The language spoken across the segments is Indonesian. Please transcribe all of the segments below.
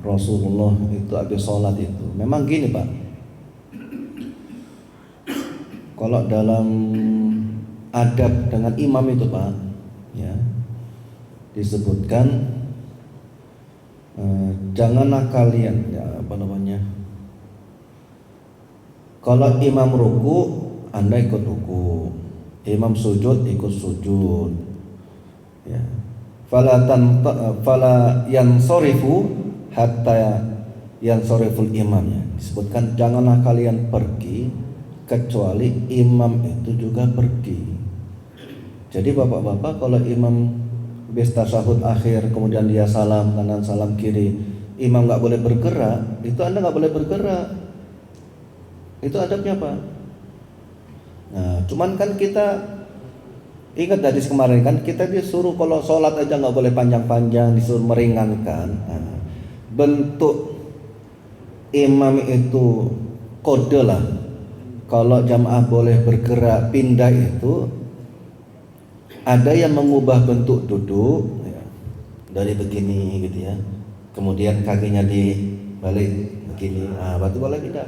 Rasulullah itu habis sholat itu. Memang gini Pak, kalau dalam adab dengan imam itu Pak, ya disebutkan janganlah kalian kalau imam ruku Anda ikut ruku, imam sujud ikut sujud, ya. Fala yansorifu hatta yansoriful imam, ya. Disebutkan janganlah kalian pergi kecuali imam itu juga pergi. Jadi bapak-bapak, kalau imam habis tasyahud akhir kemudian dia salam kanan salam kiri, imam nggak boleh bergerak, itu Anda nggak boleh bergerak. Itu adabnya Pak. Nah, cuman kan kita ingat dari kemarin kan kita disuruh kalau sholat aja nggak boleh panjang-panjang, disuruh meringankan. Nah, bentuk imam itu kode lah. Kalau jamaah boleh bergerak pindah itu ada yang mengubah bentuk duduk, ya, dari begini gitu ya. Kemudian kakinya dibalik begini, berarti boleh tidak?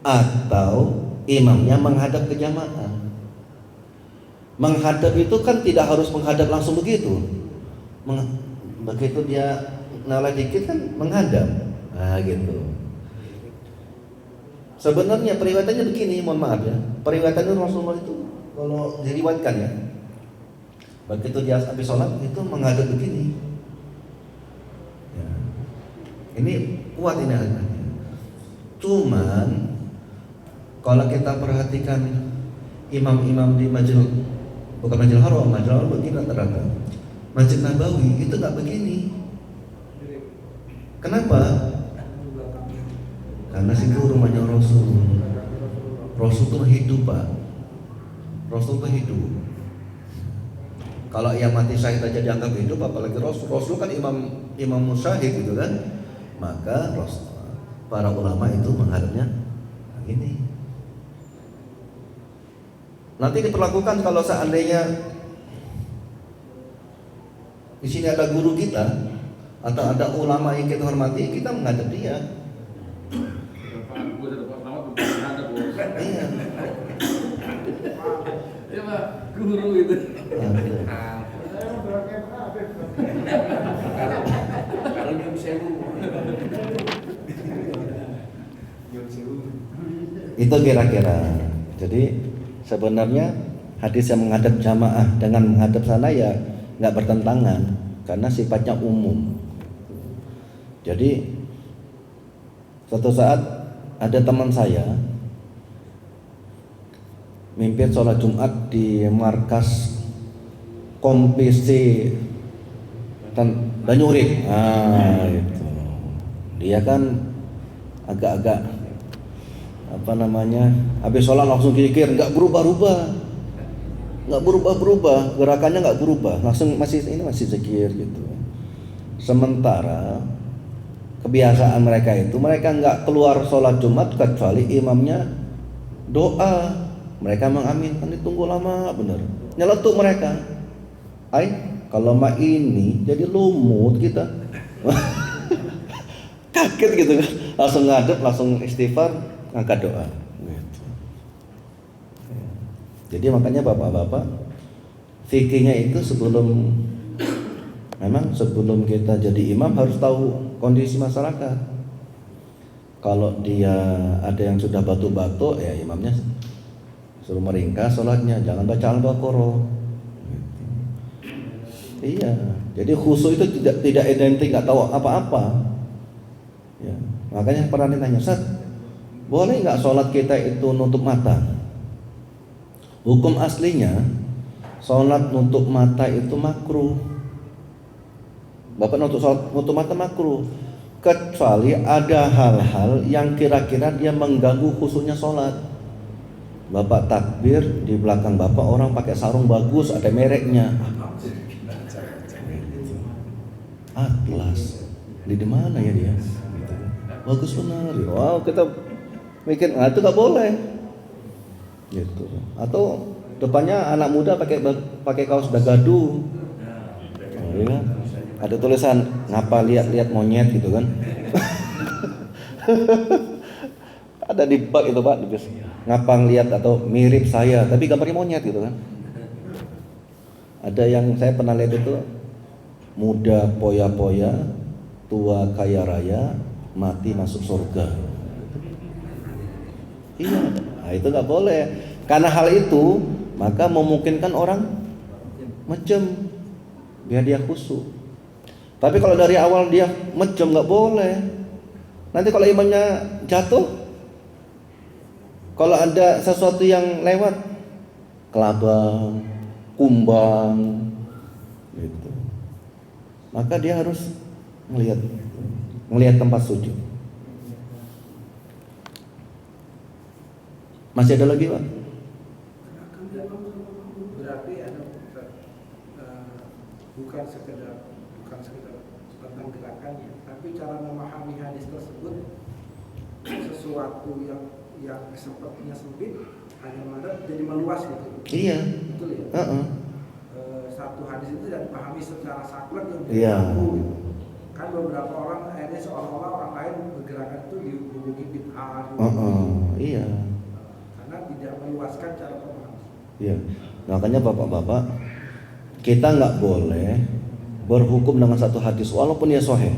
Atau imamnya menghadap ke jamaah. Menghadap itu kan tidak harus menghadap langsung begitu. Begitu dia noleh dikit kan menghadap. Nah gitu. Sebenarnya periwayatannya begini, mohon maaf ya. Periwayatannya Rasulullah itu kalau diriwayatkan ya, begitu dia habis sholat itu menghadap begini. Ya. Ini kuat ini adanya. Cuman kalau kita perhatikan imam-imam di bukan Masjidil Haram begini rata-rata. Masjid Nabawi itu nggak begini. Kenapa? Karena situ rumahnya Rasul. Rasul itu hidup Pak. Rasul itu hidup. Kalau yang mati syahid aja dianggap hidup, apalagi Rasul. Rasul kan imam musyahid gitu kan. Maka para ulama itu menghadapnya ini. Nanti diperlakukan kalau seandainya di sini ada guru kita atau ada ulama yang kita hormati, kita menghadap dia. Iya. Ya Pak, guru itu. Kalau dia bisa Itu kira-kira. Jadi sebenarnya hadis yang menghadap jamaah dengan menghadap sana ya nggak bertentangan karena sifatnya umum. Jadi suatu saat ada teman saya mimpin sholat Jumat di markas Kompisi Banyurik. Gitu. Dia kan agak-agak habis sholat langsung kikir, nggak berubah-ubah, gerakannya nggak berubah, langsung masih zikir gitu. Sementara kebiasaan mereka itu mereka nggak keluar sholat Jumat kecuali imamnya doa, mereka mengaminkan, ditunggu lama bener, nyeletuk mereka. Kalau mak ini jadi lumut kita. Kaget gitu kan, langsung ngadep, langsung istighfar, angkat doa gitu. Jadi makanya bapak-bapak fikihnya itu sebelum kita jadi imam harus tahu kondisi masyarakat. Kalau dia ada yang sudah batuk-batuk, ya imamnya suruh meringkas sholatnya, jangan baca Al-Baqarah gitu. Iya, jadi khusyuk itu tidak identik, nggak tahu apa-apa ya. Makanya pernah ditanya, Ustaz, boleh nggak sholat kita itu nutup mata? Hukum aslinya sholat nutup mata itu makruh. Bapak nutup mata makruh, kecuali ada hal-hal yang kira-kira dia mengganggu khusyuknya sholat. Bapak takbir, di belakang bapak orang pakai sarung bagus, ada mereknya, Atlas. Di mana ya dia? Bagus benar. Wow, kita mikir, itu nggak boleh. Gitu. Atau depannya anak muda pakai kaos dagadu. Ya. Ada tulisan ngapa lihat-lihat monyet gitu kan. Ada di bak itu Pak, ngapa ngeliat atau mirip saya tapi gambarnya monyet gitu kan. Ada yang saya pernah lihat itu muda poya-poya, tua kaya raya, mati masuk surga. Iya, nah itu nggak boleh. Karena hal itu maka memungkinkan orang mejem biar dia khusyuk. Tapi kalau dari awal dia mejem nggak boleh. Nanti kalau imannya jatuh, kalau ada sesuatu yang lewat, kelabang, kumbang, gitu, maka dia harus melihat tempat sujud. Masih ada lagi Pak? Berarti ada bukan sekedar tentang gerakannya, tapi cara memahami hadis tersebut sesuatu yang sepertinya sempit hanya mendadak jadi meluas gitu. Iya. Betul ya. Satu hadis itu tidak dipahami secara saklek yang Iya. gitu. Kan beberapa orang akhirnya seolah-olah orang lain bergerakan itu dihubungi bid'ah. Iya. Karena tidak meluaskan cara pemahaman. Iya. Makanya bapak-bapak, kita nggak boleh berhukum dengan satu hadis walaupun dia sahih.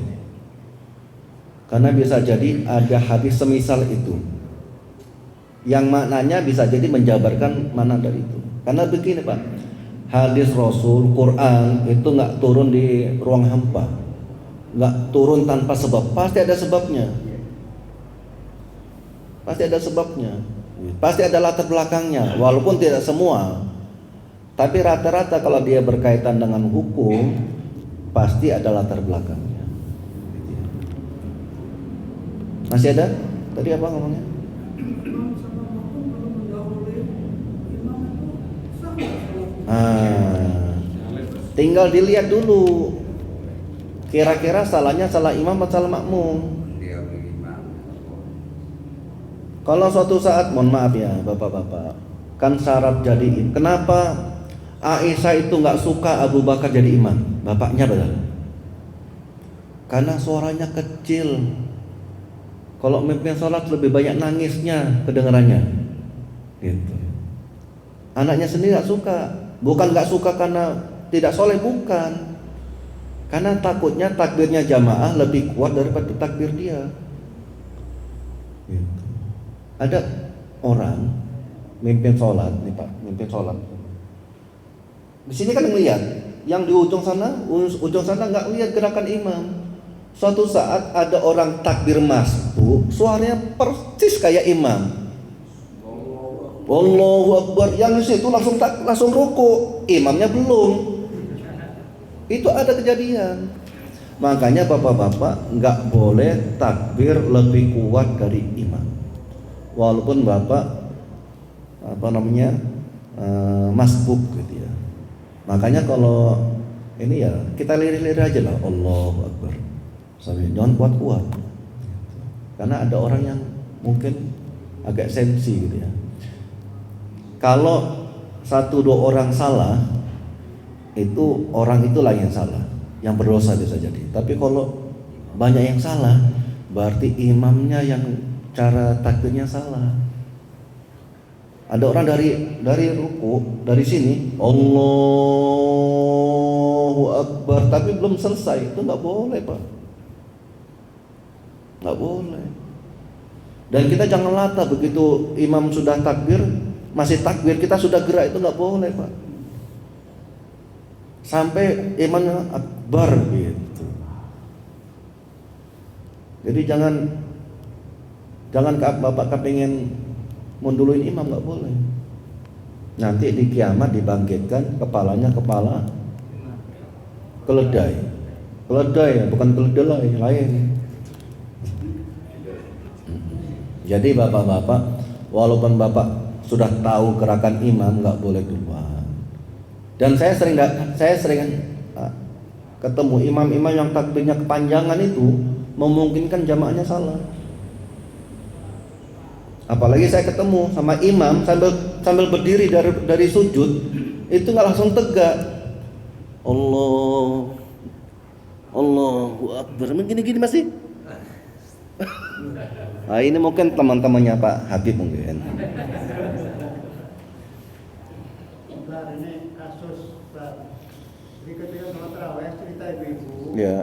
Karena bisa jadi ada hadis semisal itu yang maknanya bisa jadi menjabarkan mana dari itu. Karena begini Pak, hadis Rasul, Quran itu nggak turun di ruang hampa, nggak turun tanpa sebab, pasti ada sebabnya. Pasti ada sebabnya, pasti ada latar belakangnya, walaupun tidak semua. Tapi rata-rata kalau dia berkaitan dengan hukum, pasti ada latar belakangnya. Masih ada? Tadi apa ngomongnya? Tinggal dilihat dulu, kira-kira salahnya salah imam atau salah makmum. Kalau suatu saat, mohon maaf ya bapak-bapak, kan syarat jadi, kenapa Aisyah itu nggak suka Abu Bakar jadi imam, bapaknya betul? Karena suaranya kecil. Kalau memimpin sholat lebih banyak nangisnya kedengarannya, gitu. Anaknya sendiri nggak suka, bukan nggak suka karena tidak soleh, bukan, karena takutnya takbirnya jamaah lebih kuat daripada takbir dia. Gitu. Ada orang mimpin sholat, nih Pak, mimpin sholat. Di sini kan melihat, yang di ujung sana nggak lihat gerakan imam. Suatu saat ada orang takbir masbuk, suaranya persis kayak imam. Allahu Akbar, yang di situ langsung ruku, imamnya belum. Itu ada kejadian. Makanya bapak-bapak nggak boleh takbir lebih kuat dari imam. Walaupun bapak masbuk gitu ya. Makanya kalau ini ya kita lirik-lirik aja lah, Allahu Akbar. Sambil jangan kuat-kuat. Karena ada orang yang mungkin agak sensi gitu ya. Kalau 1-2 orang salah, itu orang itulah yang salah, yang berdosa bisa jadi. Tapi kalau banyak yang salah, berarti imamnya yang cara takbirnya salah. Ada orang dari ruku, dari sini Allahu Akbar, tapi belum selesai, itu nggak boleh Pak, nggak boleh. Dan kita jangan latah begitu imam sudah takbir, masih takbir kita sudah gerak, itu nggak boleh Pak. Sampai imamnya akbar gitu. Jadi jangan bapak kepingin munduluin imam, nggak boleh. Nanti di kiamat dibangkitkan kepalanya kepala keledai ya, bukan keledai lain. Jadi bapak-bapak, walaupun bapak sudah tahu gerakan imam, nggak boleh duluan. Dan saya sering ketemu imam-imam yang takbirnya kepanjangan itu memungkinkan jamaahnya salah. Apalagi saya ketemu sama imam sambil berdiri dari sujud itu nggak langsung tegak. Allah Allahu Akbar, gini-gini masih. Nah, ini mungkin teman-temannya Pak Habib mungkin. Nah, ini kasus di ketika sholat tarawih cerita ibu-ibu. Ya.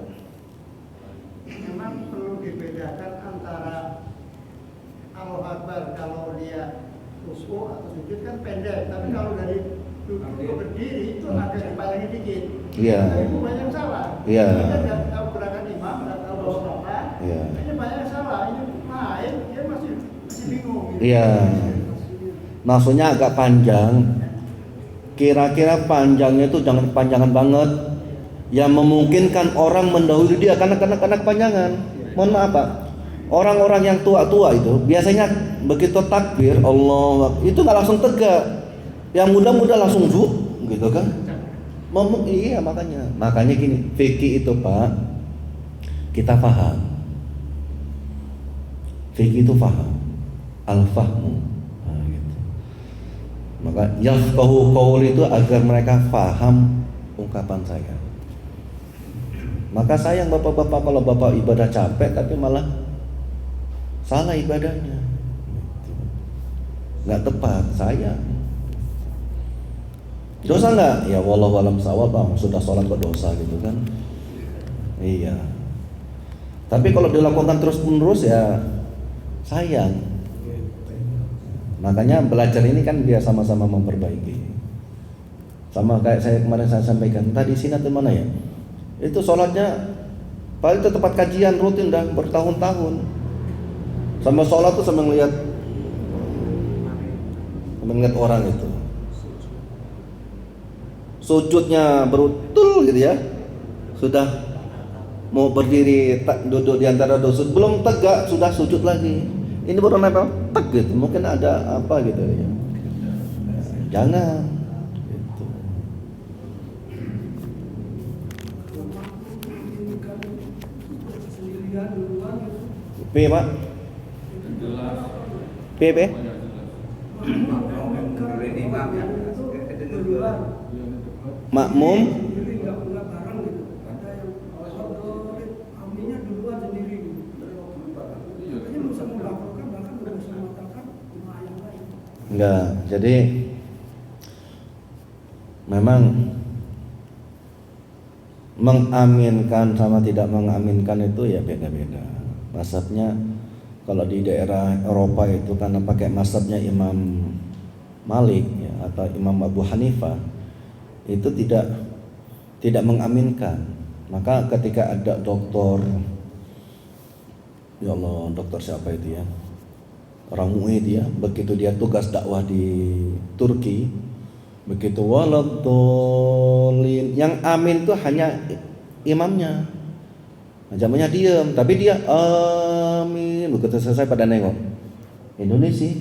Memang perlu dibedakan antara Allahu Akbar kalau dia ruku atau sujud kan pendek, tapi kalau dari duduk ke berdiri itu agak dipalingin dikit. Iya. Nah, ibu banyak yang salah. Iya. Kita nggak tahu gerakan imam, nggak tahu bawa apa. Iya. Ini banyak yang salah. Ini main, dia masih bingung. Gitu. Iya. Maksudnya agak panjang. Kira-kira panjangnya itu jangan panjangan banget, yang memungkinkan orang mendahului dia karena kepanjangan. Mohon maaf Pak, orang-orang yang tua-tua itu biasanya begitu takbir Allah itu nggak langsung tegak, yang muda-muda langsung gitu kan. Iya makanya gini, fikih itu Pak, kita paham. Fikih itu paham, al-fahmu. Nah, gitu. Maka yafqahu qauli itu agar mereka paham ungkapan saya. Maka sayang bapak-bapak kalau bapak ibadah capek tapi malah salah ibadahnya, nggak tepat, sayang. Dosa nggak? Ya wallahu alam sawab, sudah sholat kok dosa gitu kan? Iya. Tapi kalau dilakukan terus menerus ya sayang. Makanya belajar ini kan biar sama-sama memperbaiki. Sama kayak saya sampaikan tadi sinat di mana ya? Itu sholatnya paling itu tempat kajian rutin dah bertahun-tahun. Sama sholat tuh sama ngeliat orang itu. Sujudnya berutul gitu ya. Sudah mau berdiri duduk di antara dua sujud belum tegak sudah sujud lagi. Ini baru nempel tek gitu. Mungkin ada apa gitu ya. Jangan gitu. P Pak? P P? Makmum enggak, jadi memang mengaminkan sama tidak mengaminkan itu ya beda-beda. Mazhabnya kalau di daerah Eropa itu karena pakai mazhabnya Imam Malik ya, atau Imam Abu Hanifah itu tidak mengaminkan. Maka ketika ada dokter, ya Allah, dokter siapa itu ya, orang mu'id ya, begitu dia tugas dakwah di Turki, begitu waladhdallin, yang amin itu hanya imamnya, jamannya diam, tapi dia amin, begitu selesai pada nengok Indonesia,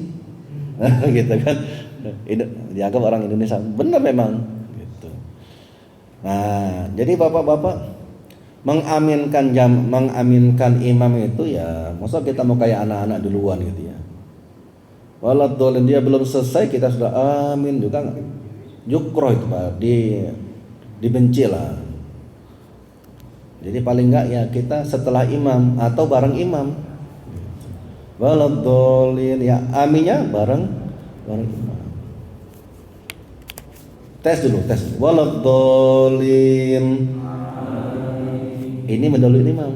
gitu kan, dianggap orang Indonesia, benar memang. Nah, jadi bapak-bapak mengaminkan imam itu ya, masa kita mau kayak anak-anak duluan gitu ya. Waladhdallin dia belum selesai kita sudah amin juga enggak. Yukroh itu Pak, dibenci lah. Jadi paling enggak ya kita setelah imam atau bareng imam. Waladhdallin ya aminnya bareng imam. Tes dulu. Waladhdallin. Ini mendahului imam.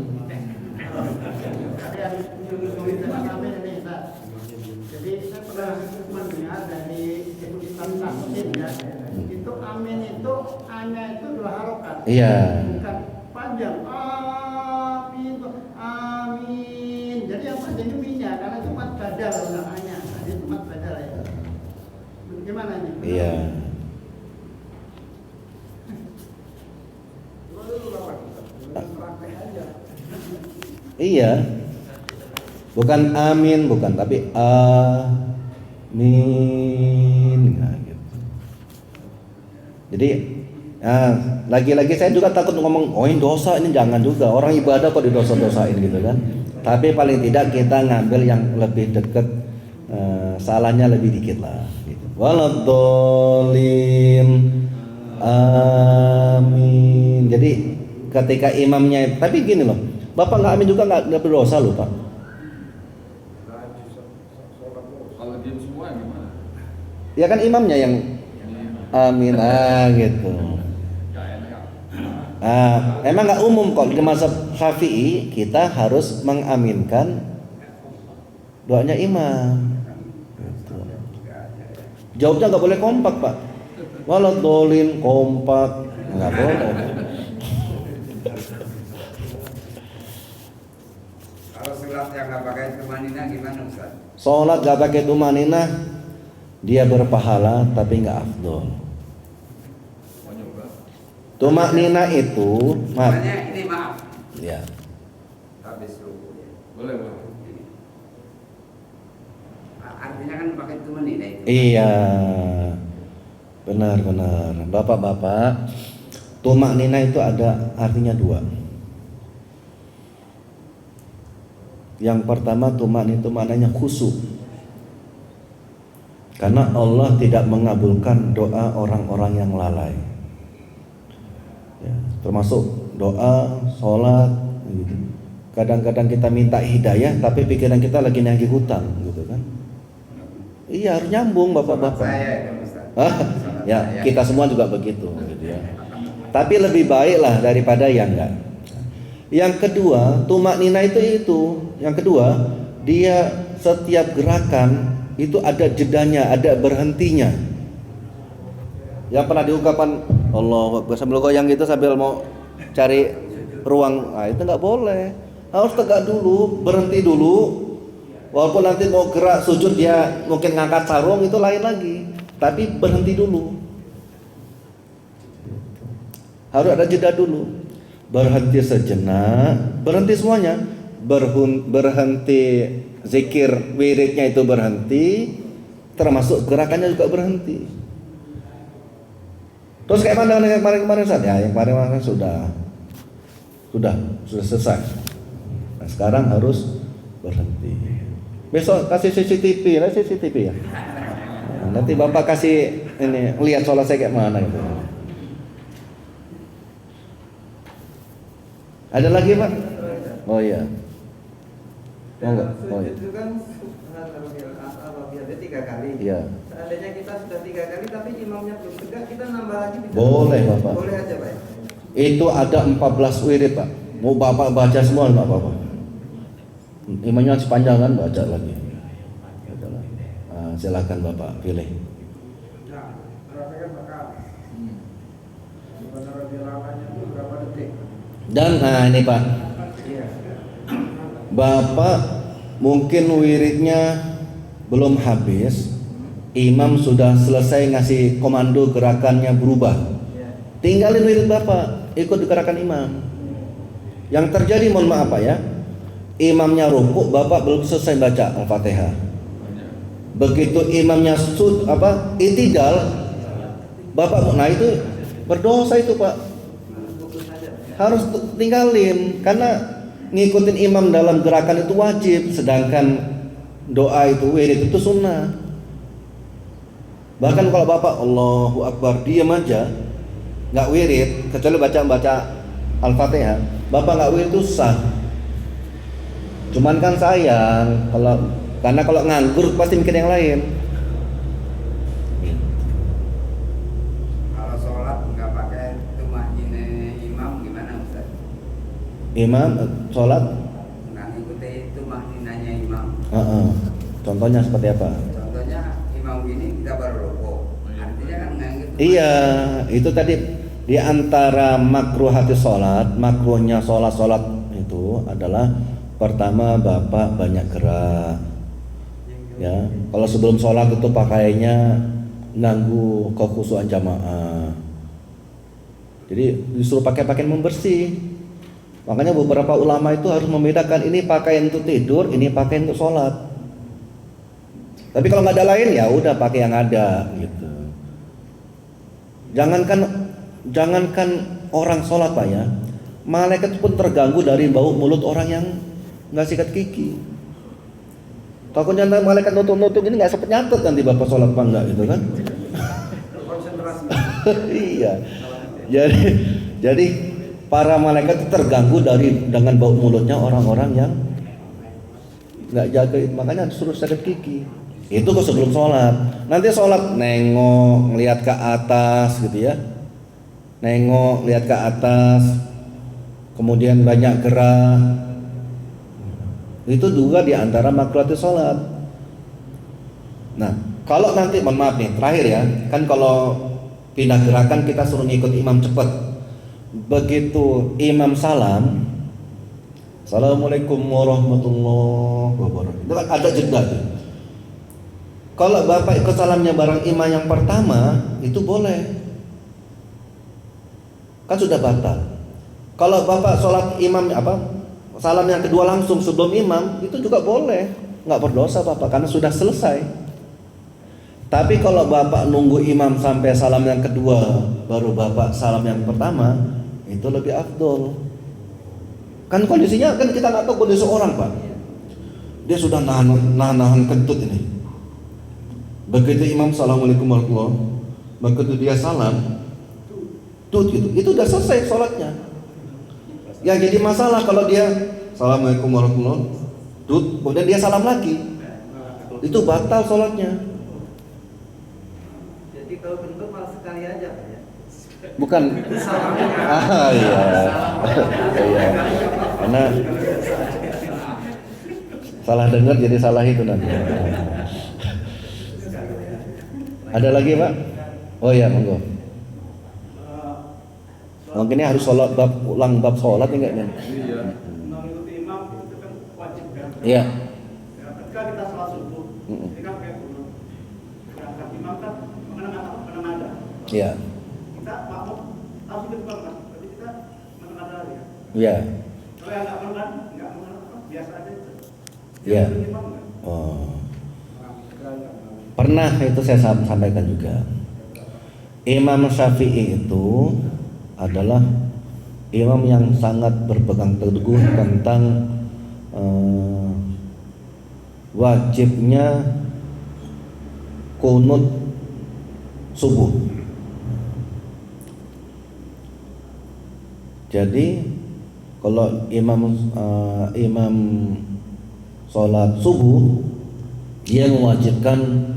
Jadi saya pernah mendengar dari Ibu Islam Samsin ya, itu amin itu hanya itu 2 harokat. Iya. Bukan panjang. Amin, amin. Jadi yang panjang itu minyak karena itu 4 badal namanya. Jadi 4 badal ya. Gimana ini? Iya. Iya. Bukan amin, bukan, tapi amin. Nah, gitu. Jadi lagi-lagi saya juga takut ngomong, oh ini dosa, ini jangan juga. Orang ibadah kok didosa-dosain gitu kan. Tapi paling tidak kita ngambil yang lebih dekat, salahnya lebih dikit lah. Gitu. Waladhdallin, amin. Jadi ketika imamnya, tapi gini loh, Bapak nggak amin juga nggak berdosa loh Pak. Kalau diam semua gimana? Ya kan imamnya yang amin gitu. Emang nggak umum kok di mazhab Syafi'i kita harus mengaminkan doanya imam. Gitu. Jawabnya nggak boleh kompak Pak. Waladolin kompak nggak boleh. Kalau sholat yang nggak pakai tumanina gimana Ustaz? Sholat nggak pakai tumanina dia berpahala tapi nggak afdol. Mau nyoba? Tumanina itu Makanya ini maaf ya. habis ruku ya. Boleh, boleh. Artinya kan pakai tumanina itu. Iya, benar. Bapak-bapak, tumak nina itu ada artinya dua. Yang pertama tumak nina itu maknanya khusyuk. Karena Allah tidak mengabulkan doa orang-orang yang lalai. Ya, termasuk doa, sholat. Gitu. Kadang-kadang kita minta hidayah, tapi pikiran kita lagi nagih hutang, gitu kan? Iya harus nyambung bapak-bapak. Saya itu Ustaz. Ya kita semua juga begitu gitu ya. Tapi lebih baik lah daripada yang enggak. Yang kedua tumak nina itu. Yang kedua dia setiap gerakan itu ada jedanya, ada berhentinya. Yang pernah diungkapkan Allah sambil goyang gitu sambil mau cari ruang, itu nggak boleh. Harus tegak dulu, berhenti dulu. Walaupun nanti mau gerak sujud dia mungkin ngangkat sarung itu lain lagi, tapi berhenti dulu. Harus ada jeda dulu. Berhenti sejenak, berhenti semuanya. Berhenti zikir wiridnya itu berhenti, termasuk gerakannya juga berhenti. Terus kayak mana yang kemarin Ustaz? Ya, yang kemarin sudah selesai. Nah, sekarang harus berhenti. Besok kasih CCTV ya. Nah, nanti Bapak kasih ini lihat sholat saya kayak mana gitu. Ada lagi Pak? Oh iya. Oh enggak. Oh iya. Itu kan subhanallah dia 3 kali. Iya. Seandainya kita sudah 3 kali tapi imamnya belum tegak, kita nambah lagi bisa. Boleh Bapak. Boleh aja Pak. Itu ada 14 wirid Pak. Mau Bapak baca semua enggak apa-apa. Imamnya sepanjang kan baca lagi. Nah, silakan Bapak pilih. Nah, berapa kan bakal? Sebenarnya di lamanya itu berapa detik? Dan nah ini Pak. Bapak mungkin wiridnya belum habis. Imam sudah selesai ngasih komando gerakannya berubah. Tinggalin wirid Bapak, ikut gerakan imam. Yang terjadi mohon maaf Pak ya. Imamnya rukuk, Bapak belum selesai baca Al-Fatihah. Begitu imamnya itidal, Bapak itu berdosa itu Pak. Harus tinggalin karena ngikutin imam dalam gerakan itu wajib, sedangkan doa itu wirid itu sunnah. Bahkan kalau Bapak Allahu Akbar diam aja, nggak wirid, kecuali baca Al-Fatihah, Bapak nggak wirid itu sah. Cuman kan sayang karena kalau nganggur pasti mikir yang lain. Kalau sholat nggak pakai tumanina imam gimana Ustaz? Imam sholat, Nggak ngikuti tumaninanya imam. contohnya seperti apa? Contohnya imam gini kita baru rukuk. Artinya kan nggak ngikuti. Iya, itu tadi di antara makruhati sholat, makruhnya sholat itu adalah pertama Bapak banyak gerak. Ya, kalau sebelum sholat itu pakaiannya ganggu kekhusyuan jamaah. Jadi disuruh pakai pakaian membersih. Makanya beberapa ulama itu harus membedakan ini pakaian untuk tidur, ini pakaian untuk sholat. Tapi kalau nggak ada lain ya udah pakai yang ada gitu. Jangankan orang sholat Pak ya, malaikat pun terganggu dari bau mulut orang yang nggak sikat gigi. Takutnya nanti malaikat nutuk-nutuk ini nggak sempet nyatet nanti Bapak sholat apa enggak gitu kan? Konsentrasi. Iya. Jadi para malaikat itu terganggu dengan bau mulutnya orang-orang yang nggak jaga. Makanya suruh sikat gigi. Itu kok sebelum sholat. Nanti sholat nengok, ngelihat ke atas gitu ya. Nengok, lihat ke atas. Kemudian banyak gerak. Itu juga diantara makruhat sholat. Nah, kalau nanti, mohon maaf nih, terakhir ya, kan kalau pindah gerakan kita suruh ngikut imam cepat. Begitu imam salam, Assalamualaikum warahmatullahi wabarakatuh. Itu kan ada jeda tuh. Kalau bapak ikut salamnya bareng imam yang pertama, itu boleh. Kan sudah batal. Kalau bapak sholat imam salam yang kedua langsung sebelum imam, itu juga boleh. Nggak berdosa bapak karena sudah selesai. Tapi kalau bapak nunggu imam sampai salam yang kedua, baru bapak salam yang pertama, itu lebih afdol. Kan kondisinya kan kita nggak tahu kondisi orang pak. Dia sudah nahan kentut ini. Begitu imam assalamualaikum warahmatullahi wabarakatuh, begitu dia salam, gitu. Itu udah selesai sholatnya. Ya jadi masalah kalau dia assalamualaikum warahmatullahi wabarakatuh, kemudian dia salam lagi, itu batal sholatnya. Jadi kalau bentuk malah sekali aja Pak, ya. Bukan. Iya. Iya. Karena salah dengar jadi salah itu nanti. Ada lagi pak? Oh ya monggo. Mungkin ini harus ulang bab sholat enggak nih? Iya. Mengikuti imam itu kan wajib kan? Iya. Ya, ketika kita sholat subuh, ini kan kayak dulu. Berangkat imam kan menengadah. Iya. Kita makmum harus ikut imam kan? Berarti kita menengadah ya. Iya. Kalau yang nggak biasa aja itu. Iya. Ikut imam kan? Oh. Pernah itu saya sampaikan juga. Imam Syafi'i itu adalah imam yang sangat berpegang teguh tentang wajibnya kunut subuh. Jadi kalau imam sholat subuh, dia mewajibkan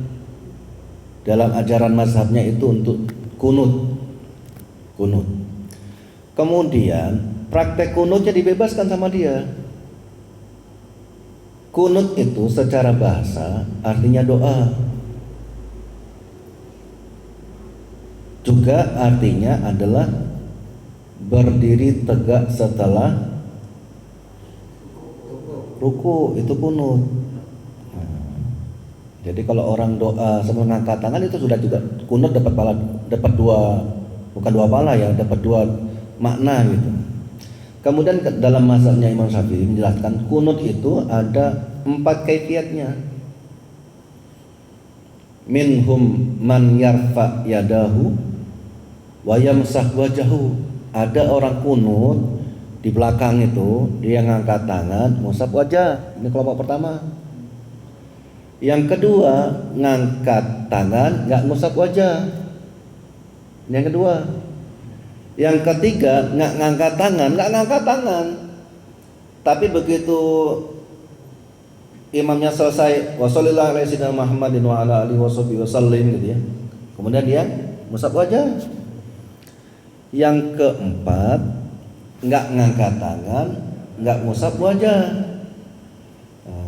dalam ajaran mazhabnya itu untuk kunut. Kemudian praktek kunutnya dibebaskan sama dia. Kunut itu secara bahasa artinya doa. Juga artinya adalah berdiri tegak setelah ruku, itu kunut. Jadi kalau orang doa sambil mengangkat tangan itu sudah juga kunut, dapat dua pahala ya, dapat dua makna gitu. Kemudian dalam mazhabnya Imam Syafi'i menjelaskan kunut itu ada 4 kaifiatnya. Minhum man yarfa yadahu wa yamsah wajahu. Ada orang kunut di belakang itu dia ngangkat tangan, ngusap wajah. Ini kelompok pertama. Yang kedua, ngangkat tangan, nggak ngusap wajah. Yang kedua. Yang ketiga, nggak ngangkat tangan. Tapi begitu imamnya selesai, wassallallahu alaihi wasallam Muhammadin wa ala alihi wasallam gitu ya. Kemudian dia ngusap wajah. Yang keempat, nggak ngangkat tangan, nggak ngusap wajah.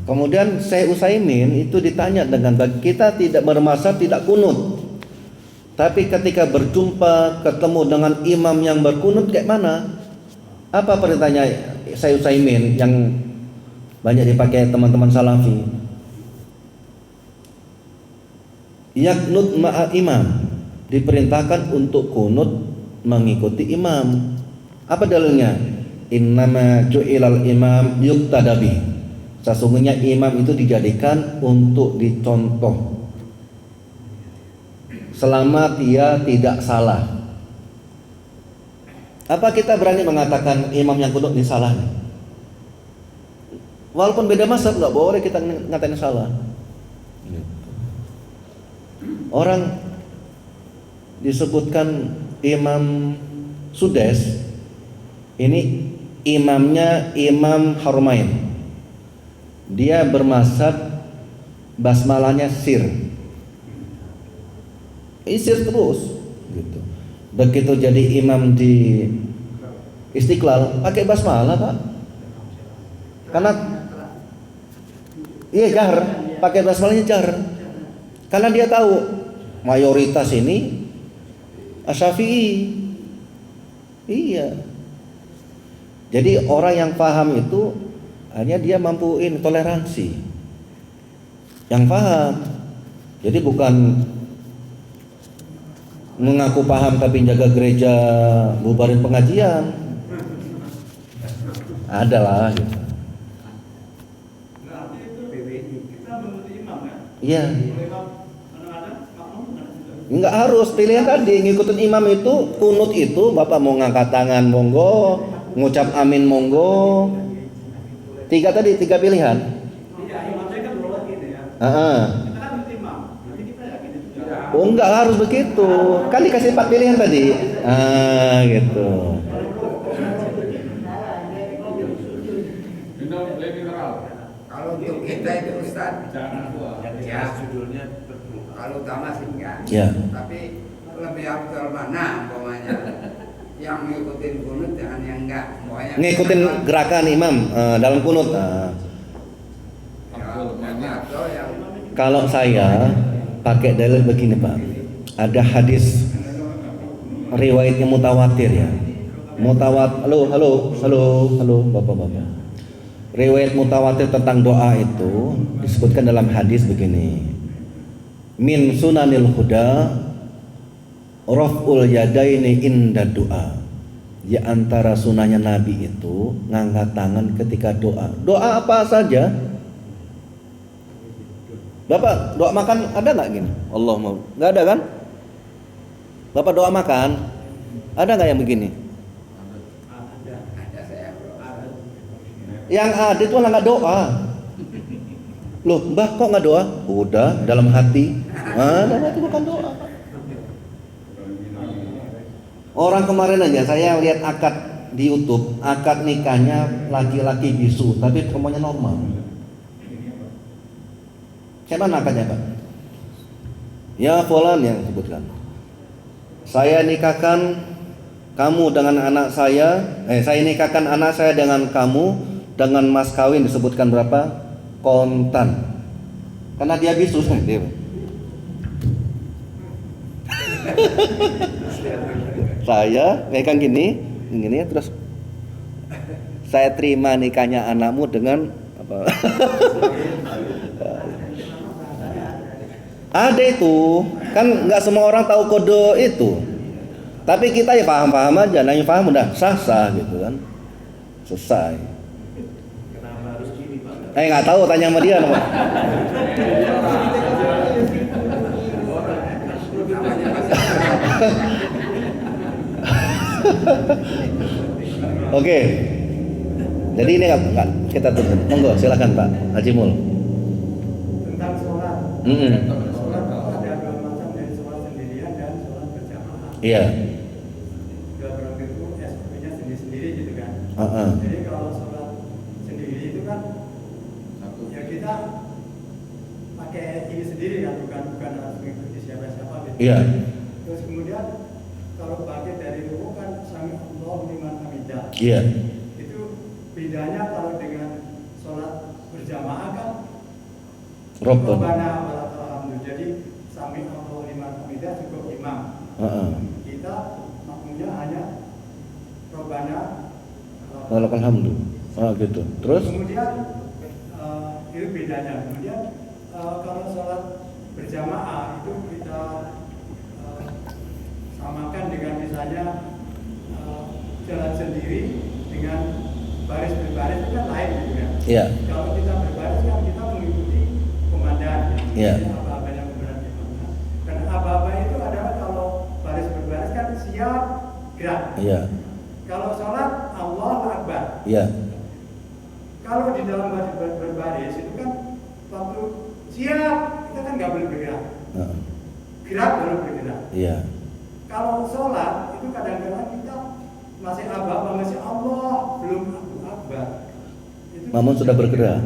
Kemudian Syekh Utsaimin itu ditanya dengan kita tidak bermaksud tidak kunut, tapi ketika berjumpa ketemu dengan imam yang berkunut kayak mana? Apa perintahnya Syekh Utsaimin yang banyak dipakai teman-teman salafi? Yaknut ma'a imam, diperintahkan untuk kunut mengikuti imam. Apa dalilnya? Innama ju'ilal imam yuqtadabi. Sesungguhnya imam itu dijadikan untuk dicontoh selama dia tidak salah. Apa kita berani mengatakan imam yang kunut ini salah? Walaupun beda mazhab nggak boleh kita ngatain salah. Orang disebutkan Imam Sudes Ini imamnya Imam Harumain. Dia bermazhab basmalahnya sir. Sir terus gitu. Begitu jadi imam di Istiqlal pakai basmalah, Pak. Karena iya jahar, pakai basmalahnya jahar. Karena dia tahu mayoritas ini Asy-Syafi'i. Iya. Jadi orang yang paham itu hanya dia mampuin toleransi. Yang paham. Jadi bukan mengaku paham tapi jaga gereja, bubarin pengajian. Adalah gitu. Berarti itu BBI. Kita menurut imam kan? Iya. Imam kadang-kadang makmum Enggak harus pilihan tadi ngikutin imam itu kunut itu Bapak mau ngangkat tangan monggo, ngucap amin monggo. Tiga pilihan. Iya, imam saya kan dua gitu ya. Heeh. Kita kan menurut imam. Nanti kita yakin itu juga. Oh enggak harus begitu. Kan dikasih 4 pilihan tadi. Gitu. Minum beli mineral. Kalau untuk kita itu Ustaz, Jangan gua. ya kalau utama sih enggak. Ya. Tapi lebih afdal mana umpamanya? Yang ngikutin kunut dengan yang enggak. Pokoknya Ngikutin gerakan imam dalam kunut. yang afdal yang Kalau saya pakai dalil begini Pak. Ada hadis riwayatnya mutawatir ya. Halo Bapak-bapak. Riwayat mutawatir tentang doa itu disebutkan dalam hadis begini. Min sunanil huda raf'ul yadaini inda doa. Di antara sunahnya Nabi itu ngangkat tangan ketika doa. Doa apa saja? Bapak doa makan ada nggak gini? Allah mau nggak ada kan? Bapak doa makan ada nggak yang begini? ada saya bro. Yang ada itu malah nggak doa. Loh, Mbah kok nggak doa? Udah dalam hati. Dalam hati bukan doa. Orang kemarin aja saya lihat akad di YouTube, akad nikahnya laki-laki bisu, tapi semuanya normal. Siapa akadnya Pak? Ya fulan yang sebutkan. Saya nikahkan kamu dengan anak saya nikahkan anak saya dengan kamu dengan mas kawin disebutkan berapa? Kontan. Karena dia bisu dia. Saya megang gini ya terus saya terima nikahnya anakmu dengan apa? Ada itu, kan nggak semua orang tahu kode itu. Tapi kita ya paham-paham aja, nanya paham udah sah-sah gitu kan, selesai. Nggak tahu, tanya sama dia. Pak. Oke. Jadi ini nggak kita tutup. Monggo, silakan Pak Haji Mul. Tentang sholat. Sholat ada dua macam, dari sholat sendirian dan sholat berjamaah. Iya. Dua orang itu SOP-nya sendiri-sendiri gitu kan. Jadi kalau sholat sendiri itu kan ya kita pakai ini sendiri kan, bukan harus mengikuti siapa-siapa gitu. Iya. Terus kemudian kalau pakai dari rukuk kan sami Allahu liman hamidah. Iya. Itu bedanya kalau dengan sholat berjamaah kan Robbana. Rabbana walakal hamdu. Jadi sami Allahu liman hamidah cukup imam. Kita makmumnya hanya Rabbana Walakal hamdu. Gitu. Terus? Kemudian itu bedanya. Kemudian kalau sholat berjamaah itu kita samakan dengan misalnya jalan sendiri dengan baris berbaris itu kan lain gitu kan. Iya. Kalau kita berbaris kan kita mengikuti komandan. Iya. Apa-apa yang kemudian dimakan. Karena apa-apa itu adalah kalau baris berbaris kan siap gerak. Iya. Kalau sholat Allahu Akbar. Iya. Kalau di dalam baris berbaris itu kan waktu siap kita kan nggak boleh bergerak. Gerak baru bergerak. Iya. Kalau sholat itu kadang-kadang kita masih masih Allah, belum Akbar. Itu Namun sudah bergerak.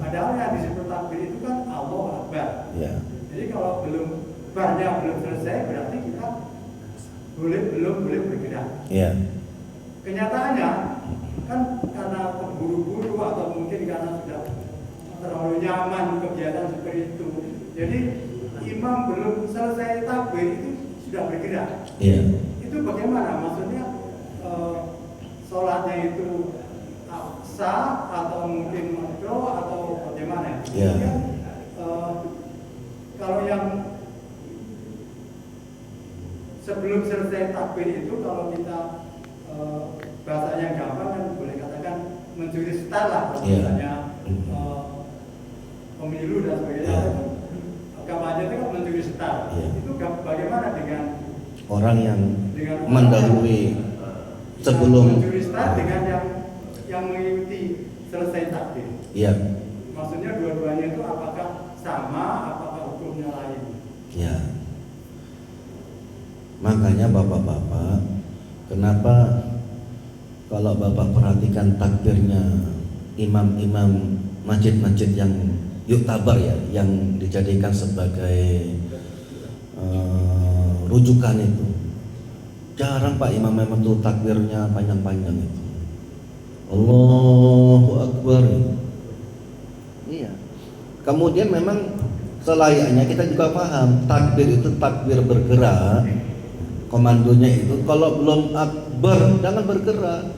padahal yang disebut takbir itu kan Allah Akbar. Ya. Jadi kalau barnya belum selesai, berarti kita belum boleh bergerak. Ya. Kenyataannya kan karena terburu-buru atau mungkin karena sudah terlalu nyaman kegiatan seperti itu. Jadi imam belum selesai takbir itu sudah bergerak. Iya. Itu bagaimana? Maksudnya sholatnya itu sah atau mungkin makruh atau bagaimana? Iya. Kan, kalau yang sebelum selesai takbir itu kalau kita bahasa yang gampang kan boleh katakan mencuri start lah, Iya. misalnya pemilu dan sebagainya. Iya. Kampanye itu kan mencuri start. Iya. Itu bagaimana dengan Orang yang dengan mendahului sebelum. mencuri start dengan yang mengikuti selesai takbir? Iya. Maksudnya dua-duanya itu apakah sama, apakah hukumnya lain? Ya. Makanya bapak-bapak, kenapa kalau bapak perhatikan takbirnya imam-imam masjid-masjid yang yuktabar ya, yang dijadikan sebagai rujukan itu, jarang pak imam-imam itu takbirnya panjang-panjang itu. Allahu Akbar. Iya. Kemudian memang selayaknya kita juga paham takbir itu takbir bergerak. Komandonya itu kalau belum akbar jangan bergerak.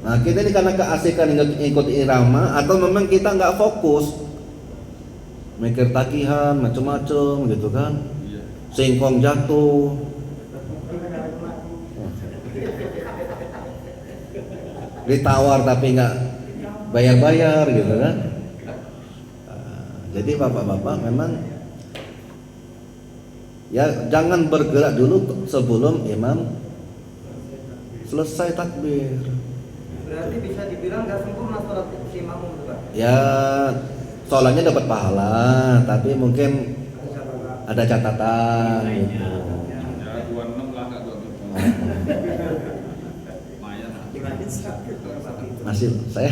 Nah kita ini karena keasikan ikut irama atau memang kita nggak fokus mikir takihan macam-macam gitu kan, singkong jatuh, ditawar tapi nggak bayar-bayar gitu kan. Jadi bapak-bapak memang ya jangan bergerak dulu sebelum imam selesai takbir. Berarti bisa dibilang nggak sempurna sholat si makmum itu Pak? Ya sholatnya dapat pahala, tapi mungkin ada catatan gitu. Ya 26 lah, nggak 27. Lumayan lah. Masih saya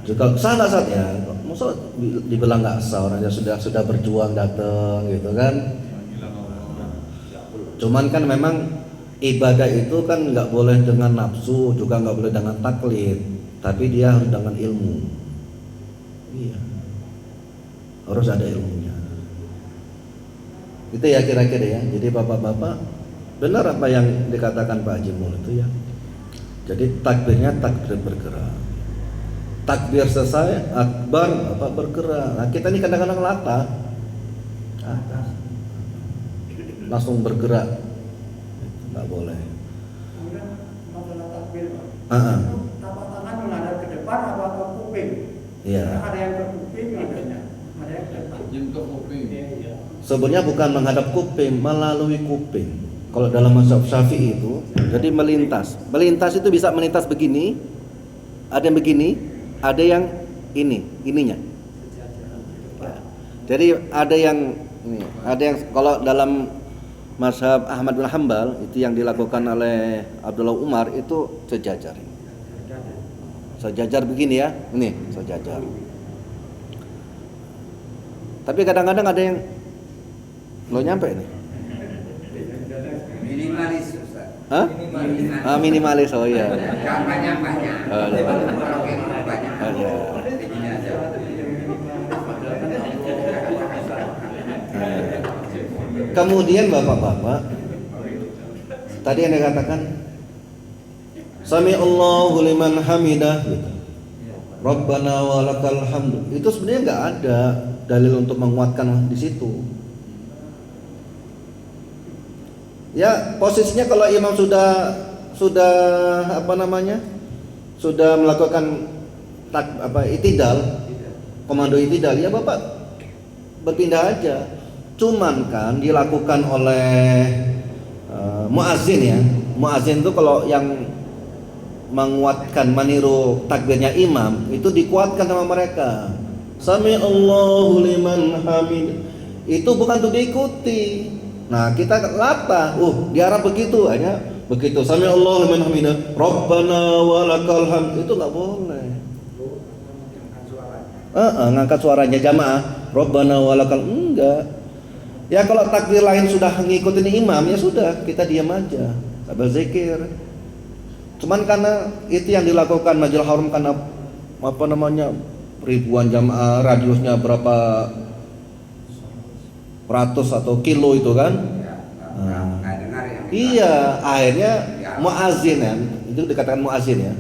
juga sah nggak sah ya? Masa dibilang nggak sah, orangnya sudah berjuang datang gitu kan? Cuman kan memang ibadah itu kan nggak boleh dengan nafsu, juga nggak boleh dengan taklid, tapi dia harus dengan ilmu. Iya, harus ada ilmunya. Itu ya kira-kira ya. Jadi bapak-bapak benar apa yang dikatakan Pak Haji Mul itu ya. Jadi takbirnya takbir bergerak. Takbir selesai, akbar apa bergerak. Nah kita ini kadang-kadang latah, langsung bergerak, nggak boleh. Kemudian masalah takbir Pak. Itu tapak tangan menghadap ke depan apa ke kuping? Iya. Karena ada yang ke kuping, ada yang ke depan. Jentuk kuping. Iya. Sebenarnya bukan menghadap kuping, melalui kuping. Kalau dalam mazhab Syafi'i itu, jadi melintas. Melintas itu bisa melintas begini, ada yang begini, ada yang ininya. Ya. Jadi ada yang ini, ada yang kalau dalam mazhab Ahmad bin Hanbal itu yang dilakukan oleh Abdullah Umar itu sejajar. Sejajar begini ya, ini sejajar. Tapi kadang-kadang ada yang lo nyampe nih. Minimalis Ustaz. Hah? Minimalis. Minimalis, oh iya. Jangan banyak-banyak. Oh, iya. Oke, banyak. Oh, iya. Ini aja. Kemudian bapak-bapak, tadi yang dikatakan Sami Allahu liman hamidah gitu. Rabbana walakal hamdu. Itu sebenarnya nggak ada dalil untuk menguatkan di situ. Ya posisinya kalau imam sudah apa namanya, sudah melakukan itidal, komando itidal, ya bapak berpindah aja. Cuman kan dilakukan oleh muazzin ya. Muazzin itu kalau yang menguatkan meniru takbirnya imam itu dikuatkan sama mereka. Sami Allahu liman hamid. Itu bukan untuk diikuti. Nah kita latah, diarah begitu hanya Begitu sami Allahu liman hamidah, Rabbana walakal hamd, itu nggak boleh. Ngangkat suaranya jamaah, Rabbana walakal, enggak. Ya kalau takbir lain sudah ngikutin imam, ya sudah, kita diam aja sambil zikir. Cuman karena itu yang dilakukan Masjidil Haram, karena apa namanya, ribuan jamaah, radiusnya berapa ratus atau kilo itu kan. Nggak dengar yang Iya, akhirnya muazin ya, itu dikatakan muazin ya.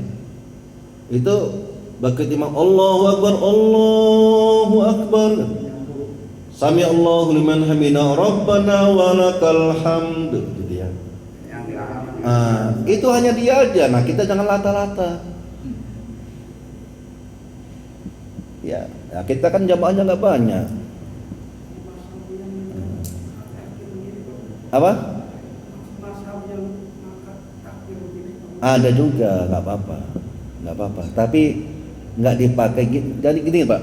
Itu begitu imam Allahu Akbar, sami Allahu liman hamidah, Rabbana walakal hamd, gitu ya. yang di halaman. Itu hanya dia aja. Nah, kita jangan lata-lata. Ya, kita kan jamaahnya nggak banyak. Apa? Ada juga, nggak apa-apa. Tapi nggak dipakai. Jadi gini Pak,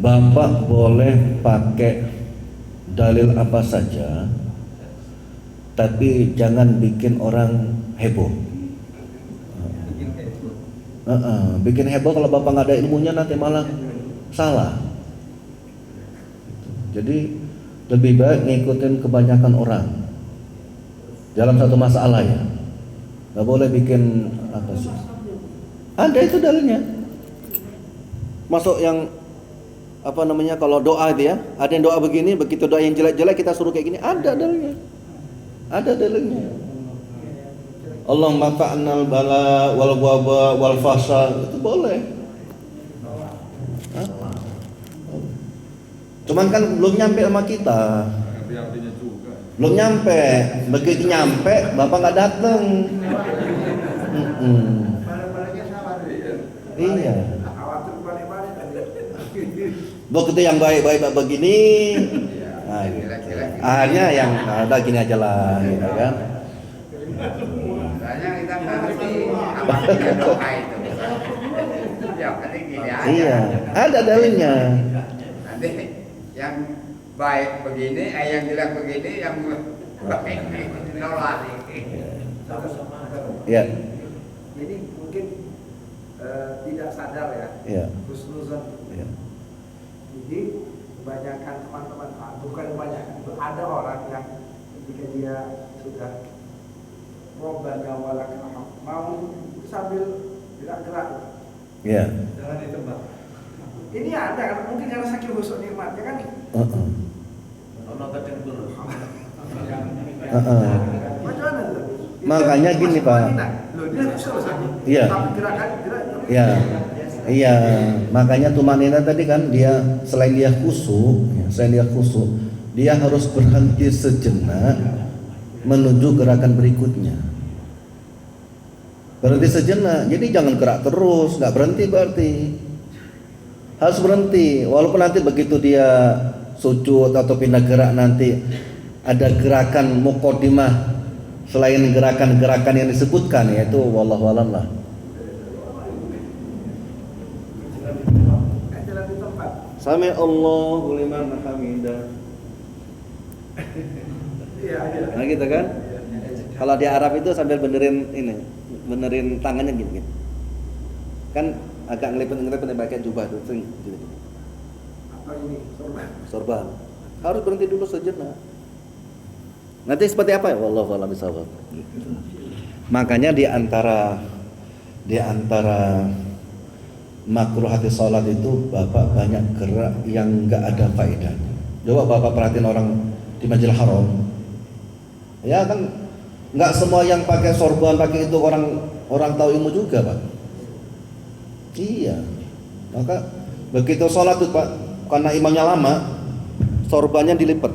Bapak boleh pakai dalil apa saja, tapi jangan bikin orang heboh. Bikin heboh kalau Bapak nggak ada ilmunya nanti malah salah. Jadi lebih baik ngikutin kebanyakan orang dalam satu masalah ya. Nggak boleh bikin apa sih? Ada itu dalilnya. Masuk yang apa namanya, kalau doa itu ya, ada yang doa begini, begitu doa yang jelek-jelek kita suruh kayak gini, ada dalilnya. Ada dalilnya. Allahumma fa'nal bala wal waba wal fasa, itu boleh. Cuman kan belum nyampe sama kita. Tapi artinya juga. Belum nyampe. Begitu nyampe, Bapak nggak dateng. Balik-baliknya sama. Iya. Khawatir balik-balik. Begitu yang baik-baik begini, nah, akhirnya yang ada gini aja lah, gitu kan? Soalnya kita nggak ngerti apa artinya doa itu. Ya penting gini aja. Iya, ada dalilnya. Nanti yang baik begini, yang jelek begini, yang baik nolak. Ya, Jadi mungkin tidak sadar ya. ya, Husnuzon. ya. Jadi kebanyakan teman-teman, bukan kebanyakan, ada orang yang ketika dia sudah Rabbana walakal hamd mau sambil gerak-gerak. Ya. Jangan ditebak. Ini ada kan, mungkin karena saking husnul nikmatnya kan. Bagaimana tuh? Makanya gini, Pak. Loh, dia husnul saja. Iya. Tapi gerakan gerak. Ya, iya. Makanya tumanina tadi kan dia selain dia khusyuk, dia harus berhenti sejenak menuju gerakan berikutnya. Berhenti sejenak, jadi jangan gerak terus, nggak berhenti berarti. Harus berhenti, walaupun nanti begitu dia sujud atau pindah gerak nanti ada gerakan muqaddimah selain gerakan-gerakan yang disebutkan, yaitu wallahu a'lam lah. Jalan di tempat. Sami Allahu liman hamidah. Iya. Nah gitu kan? Kalau di Arab itu sambil benerin ini, benerin tangannya gini. Kan agak ngelipet pakai jubah itu sering gitu. Atau ini Sorban. Harus berhenti dulu sejenak. Nanti seperti apa ya? Wallahu a'lam bishawab. Makanya di antara makruhati sholat itu Bapak banyak gerak yang enggak ada faedahnya. Coba Bapak perhatiin orang di Masjidil Haram. Ya kan enggak semua yang pakai sorban, pakai itu orang tahu ilmu juga, Pak. Iya. Maka begitu sholat tuh Pak, karena imamnya lama, sorbannya dilipat.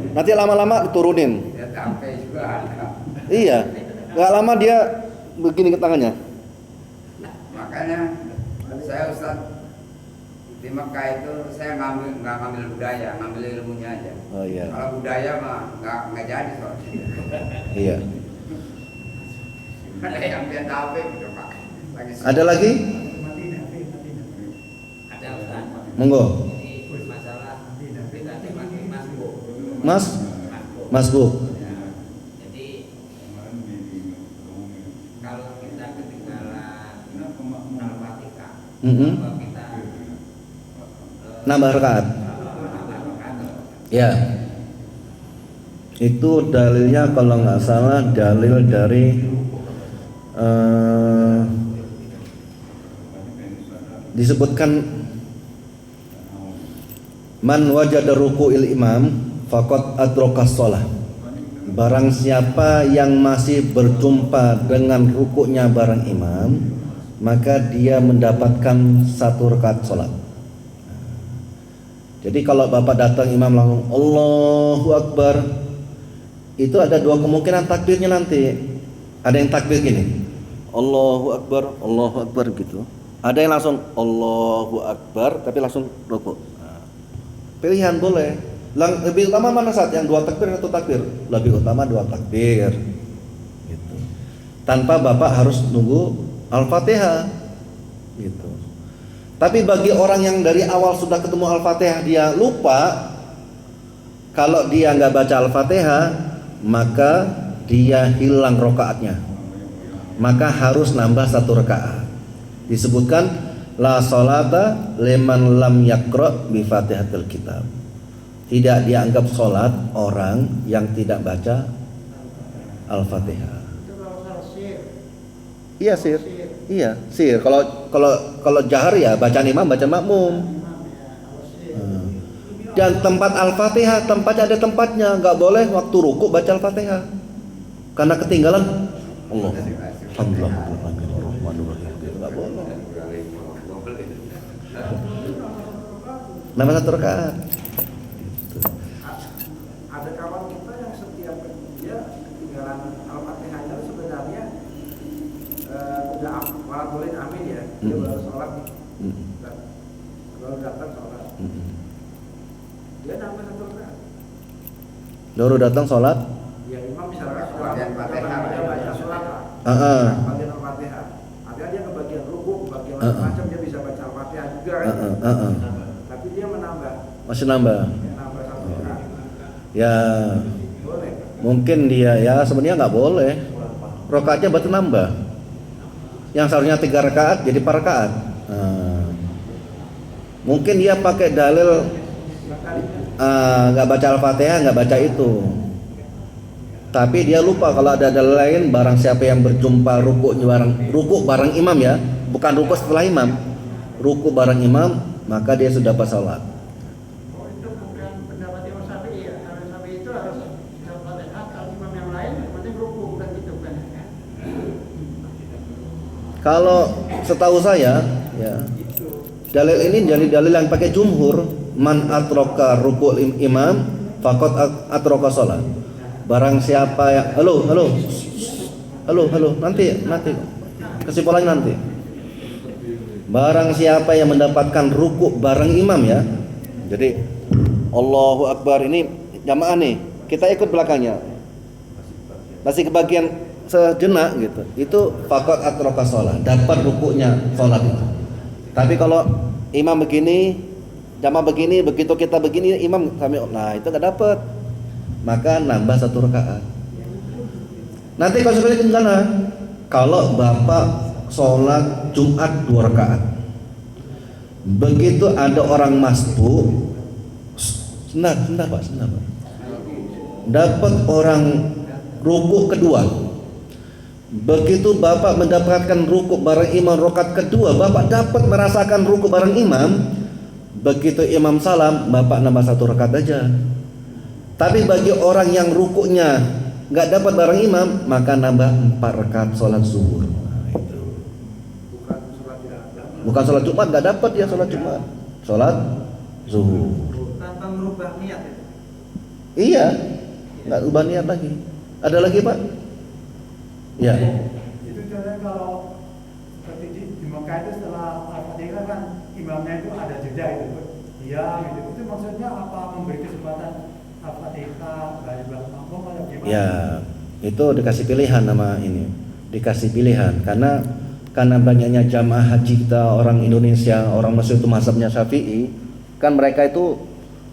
Nanti lama-lama diturunin. Ya capek juga ada. Iya. Enggak lama dia begini ke tangannya. Makanya saya Ustaz di Mekah itu saya nggak ngambil budaya, ngambil ilmunya aja. Oh iya. Kalau budaya mah nggak jadi soalnya. Iya. Ada yang dia tahu gitu Pak. Ada lagi? Ada Ustaz. Monggo. Ini masalah tadi pakai masbuk. Mas Bu. Nambah rakaat. Ya. Itu dalilnya kalau nggak salah dalil dari disebutkan man wajada ruku'il imam faqad adrakas shalah. Barang siapa yang masih berjumpa dengan rukuknya bareng imam, maka dia mendapatkan 1 rakaat salat. Jadi kalau Bapak datang imam langsung Allahu Akbar, itu ada 2 kemungkinan takbirnya nanti. Ada yang takbir gini, Allahu Akbar gitu. Ada yang langsung Allahu Akbar tapi langsung rukuk. Pilihan boleh. Lebih utama mana saat yang 2 takbir atau takbir? Lebih utama 2 takbir. Gitu. Tanpa Bapak harus nunggu Al-Fatihah. Gitu. Tapi bagi orang yang dari awal sudah ketemu Al-Fatihah dia lupa, kalau dia nggak baca Al-Fatihah maka dia hilang rakaatnya. Maka harus nambah 1 rakaat. Disebutkan la sholata liman lam yaqra bi Fatihatil Kitab. Tidak dianggap sholat orang yang tidak baca Al-Fatihah. Itu kalau salah sir. Iya sir. Iya sir. Kalau jahar ya bacaan imam baca makmum. Dan tempat Al-Fatihah tempatnya ada tempatnya. Nggak boleh waktu ruku baca Al-Fatihah karena ketinggalan. Allah. Nggak boleh. Nama 1 rakaat. Ada kawan kita yang setiap dia ketinggalan Al-Fatihahnya sebenarnya udah walaupun amin ya, dia baru sholat nih, baru datang sholat, dia nambah 1 rakaat. Baru datang sholat. Ya imam misalkan sholat, Bagian Fatihah. dia baca sholat lah, bagian Al-Fatihah. Artinya dia ke bagian ruku, bagian macam dia bisa baca Al-Fatihah juga kan. Tapi dia menambah, Masih nambah. menambah 1 rakaat. Ya Boleh. mungkin dia ya sebenarnya nggak boleh. Rakaatnya berarti nambah. Yang seharusnya 3 rakaat jadi 4 rakaat. Mungkin dia pakai dalil nggak baca Al-Fatihah, nggak baca itu. Tapi dia lupa kalau ada dalil lain, barang siapa yang berjumpa ruku bareng imam ya, bukan ruku setelah imam, ruku bareng imam, maka dia sudah pas salat. Oh itu bukan pendapat Imam Syafi'i ya. Kalau Syafi'i itu harus Al-Fatihah, kalau imam yang lain yang penting ruku, bukan gitu kan. Kalau setahu saya ya, dalil ini dalil yang pakai jumhur, man atroka rukul imam faqad atroka sholat. Barang siapa yang halo nanti kesimpulannya nanti. Barang siapa yang mendapatkan rukuk bareng imam ya, jadi Allahu Akbar ini jamaah nih, kita ikut belakangnya, masih kebagian sejenak gitu, itu faqad atroka sholat, dapat rukuknya sholat itu. Tapi kalau imam begini, jamaah begini, begitu kita begini, imam kami, nah itu nggak dapat, maka nambah 1 rakaat. Nanti konsekuensinya gimana? Kalau bapak sholat Jumat 2 rakaat, begitu ada orang masbuk, sebentar pak, dapat orang rukuk kedua, begitu bapak mendapatkan rukuk bareng imam rakaat kedua, bapak dapat merasakan rukuk bareng imam, begitu imam salam, bapak nambah 1 rakaat aja. Tapi bagi orang yang rukuknya nggak dapat bareng imam, maka nambah 4 rakaat sholat zuhur. Bukan sholat Jumat, nggak dapat ya sholat Jumat, sholat zuhur. Tanpa merubah niat itu. Iya, nggak ubah niat lagi. Ada lagi pak? Ya. Itu contohnya kalau seperti di Mekah itu setelah Al-Fatihah kan imamnya itu ada jeda itu, diam gitu. Itu maksudnya apa, memberi kesempatan Al-Fatihah bagi makmum atau gimana? Ya, itu dikasih pilihan nama ini, dikasih pilihan karena banyaknya jamaah haji kita orang Indonesia, orang Mesir itu mazhabnya Syafi'i, kan mereka itu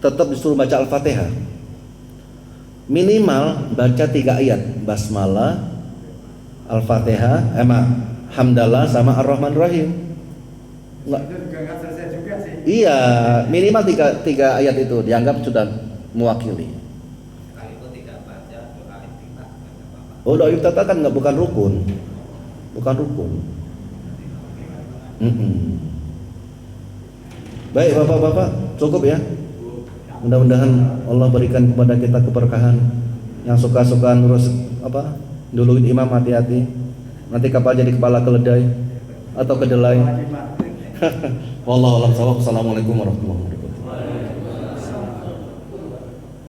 tetap disuruh baca Al-Fatihah. Minimal baca 3 ayat, basmalah, Al-Fatihah, hamdalah sama Ar-Rahman Rahim. Enggak. Itu juga nggak selesai juga sih. Iya, minimal tiga ayat itu dianggap sudah mewakili. Sekalipun tidak baca doa iftitah nggak apa-apa. Oh, doa iftitah kan nggak, bukan rukun. Bukan rukun. Baik bapak-bapak, cukup ya. Mudah-mudahan Allah berikan kepada kita keberkahan. Yang suka-suka nurus apa, duluin imam, hati-hati. Nanti kapal jadi kepala keledai atau kedelai. Wallahu a'lam. Assalamualaikum warahmatullahi wabarakatuh.